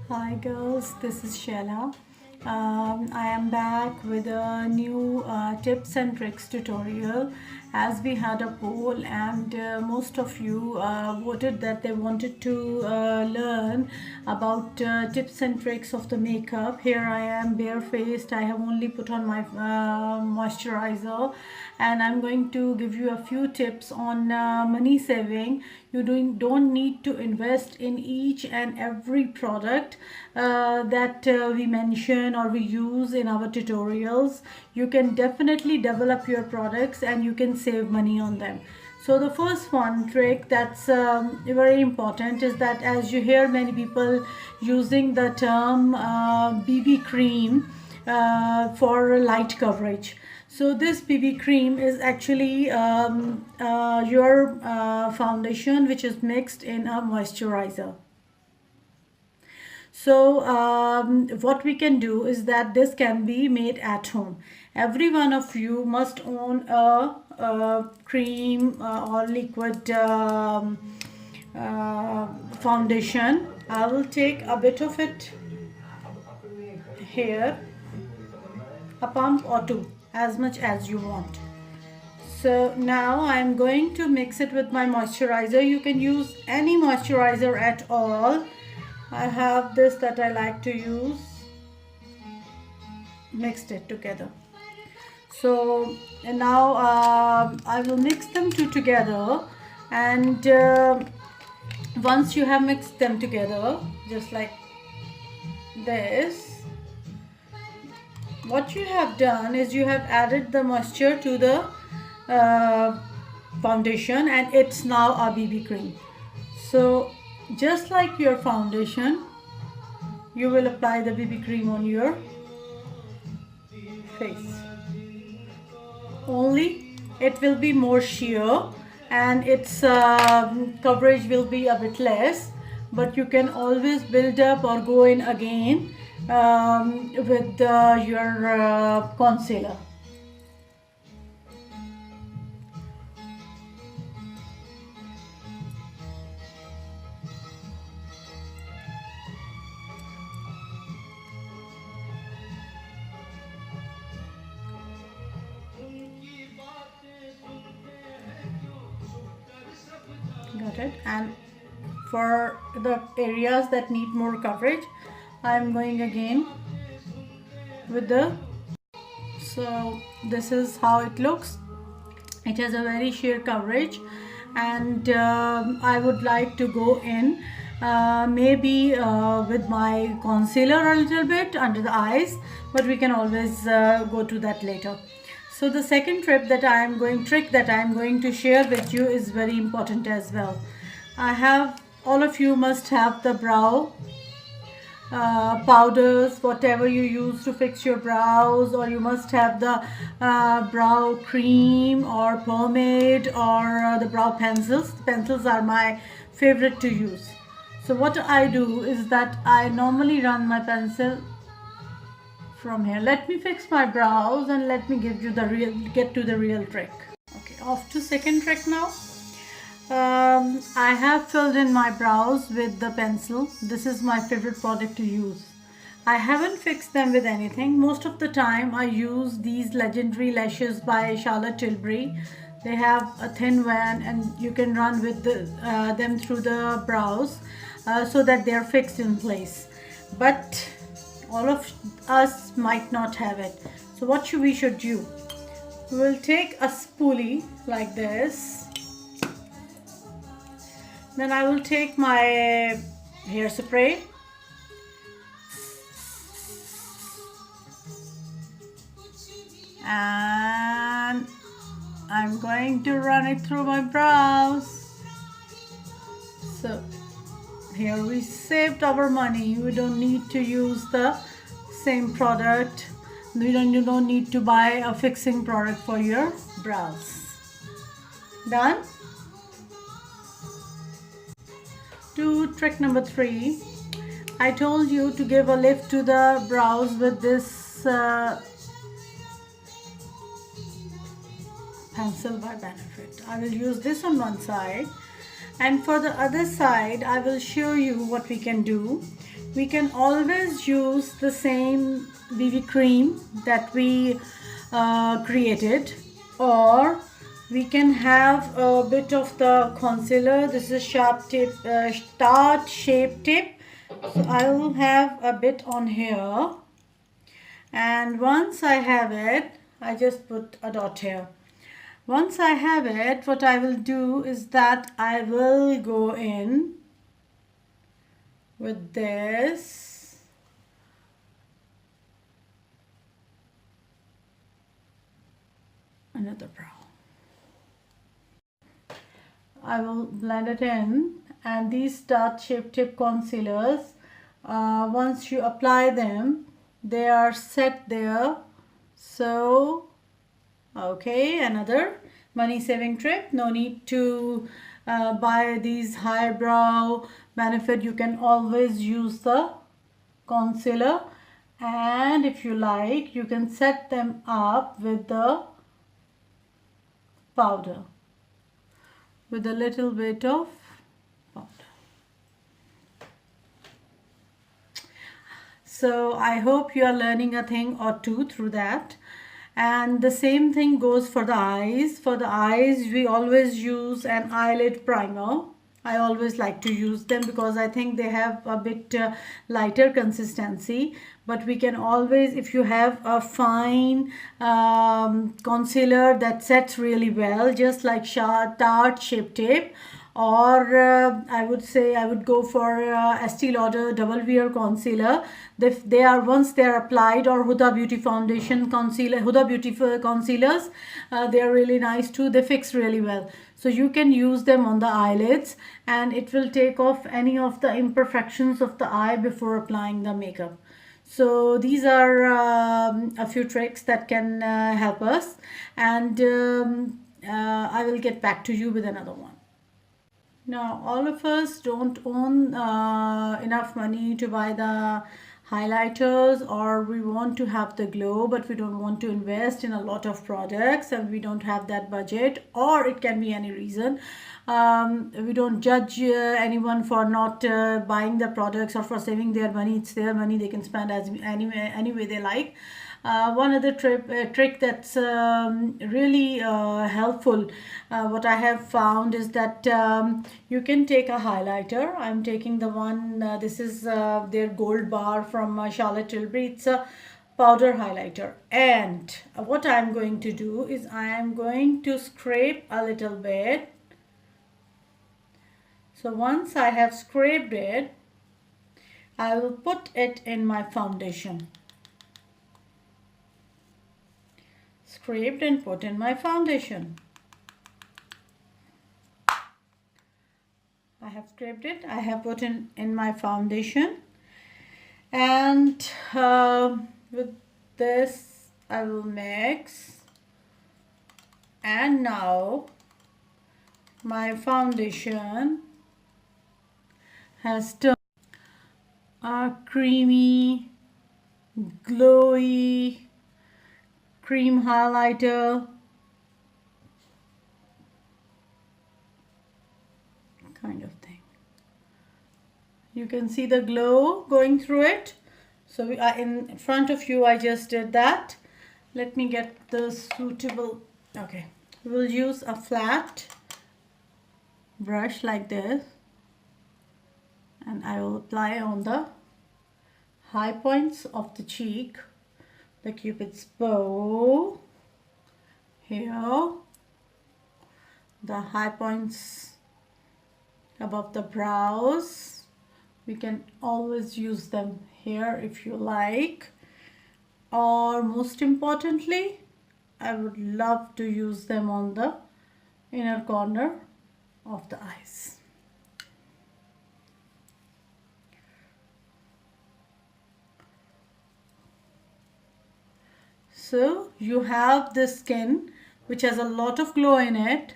Hi girls, this is Shehla. I am back with a new tips and tricks tutorial as we had a poll and most of you voted that they wanted to learn about tips and tricks of the makeup. Here I am barefaced. I have only put on my moisturizer and I'm going to give you a few tips on money saving. You don't need to invest in each and every product that we mention or we use in our tutorials. You can definitely develop your products and you can save money on them. So the first one trick that's very important is that as you hear many people using the term BB cream for light coverage. So this BB cream is actually your foundation which is mixed in a moisturizer. So what we can do is that this can be made at home. Every one of you must own a cream or liquid foundation. I will take a bit of it here, a pump or two, as much as you want. So now I'm going to mix it with my moisturizer. You can use any moisturizer at all. I have this that I like to use. Mixed it together. So and now I will mix them two together, and once you have mixed them together just like this, what you have done is you have added the moisture to the foundation and it's now a BB cream. So just like your foundation, you will apply the BB cream on your face. Only it will be more sheer and its coverage will be a bit less, but you can always build up or go in again with your concealer. Got it? And for the areas that need more coverage, I'm going again with the, so this is how it looks. It has a very sheer coverage, and I would like to go in maybe with my concealer a little bit under the eyes, but we can always go to that later. So the second trick that I am going to share with you is very important as well. All of you must have the brow powders, whatever you use to fix your brows, or you must have the brow cream or pomade or the brow pencils. Pencils are my favorite to use. So what I do is that I normally run my pencil from here. Let me fix my brows and let me get to the real trick. Okay, off to second trick now. I have filled in my brows with the pencil. This is my favorite product to use. I haven't fixed them with anything. Most of the time I use these legendary lashes by Charlotte Tilbury. They have a thin one and you can run with them through the brows so that they are fixed in place. But all of us might not have it. So what we should do? We will take a spoolie like this. Then I will take my hairspray and I'm going to run it through my brows. So here we saved our money. We don't need to use the same product. You don't need to buy a fixing product for your brows. Done? To trick number 3, I told you to give a lift to the brows with this pencil by Benefit. I will use this on one side And for the other side, I will show you what we can do. We can always use the same BB cream that we created, or we can have a bit of the concealer. This is sharp tip, tart shape tip. So I will have a bit on here, and once I have it, I just put a dot here. Once I have it, what I will do is that I will go in with this another brow. I will blend it in, and these dot shape tip concealers, once you apply them, they are set there. So okay, another money saving trick. No need to buy these highbrow benefit. You can always use the concealer, and if you like, you can set them up with the powder, with a little bit of powder. So I hope you are learning a thing or two through that. And the same thing goes for the eyes. For the eyes, we always use an eyelid primer. I always like to use them because I think they have a bit lighter consistency. But we can always, if you have a fine concealer that sets really well, just like Tarte Shape Tape, or I would say I would go for Estee Lauder Double Wear Concealer. They are, once they are applied, or Huda Beauty Foundation Concealer, Huda Beauty concealers, they are really nice too. They fix really well. So you can use them on the eyelids, and it will take off any of the imperfections of the eye before applying the makeup. So these are a few tricks that can help us, and I will get back to you with another one. Now, all of us don't own enough money to buy the highlighters, or we want to have the glow, but we don't want to invest in a lot of products, and we don't have that budget, or it can be any reason. We don't judge anyone for not buying the products or for saving their money. It's their money, they can spend as any way they like. One other trick that's really helpful, what I have found, is that you can take a highlighter. I'm taking the one, this is their gold bar from Charlotte Tilbury. It's a powder highlighter, and what I'm going to do is I am going to scrape a little bit. So once I have scraped it, I will put it in my foundation. Scraped and put in my foundation. I have scraped it, I have put in my foundation, and with this I will mix, and now my foundation has turned a creamy, glowy cream highlighter kind of thing. You can see the glow going through it. So we are in front of you. I just did that. Let me get the suitable. Okay, we'll use a flat brush like this, and I will apply on the high points of the cheek, the Cupid's bow here, the high points above the brows. We can always use them here if you like, or most importantly, I would love to use them on the inner corner of the eyes. So you have this skin which has a lot of glow in it.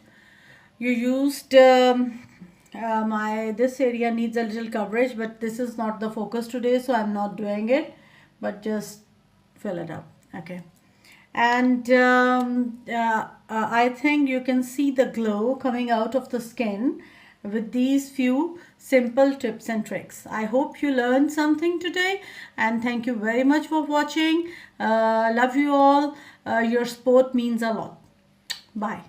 You used this area needs a little coverage, but this is not the focus today, so I'm not doing it, but just fill it up. Okay, and I think you can see the glow coming out of the skin, with these few simple tips and tricks. I hope you learned something today, and thank you very much for watching. Love you all. Your support means a lot. Bye.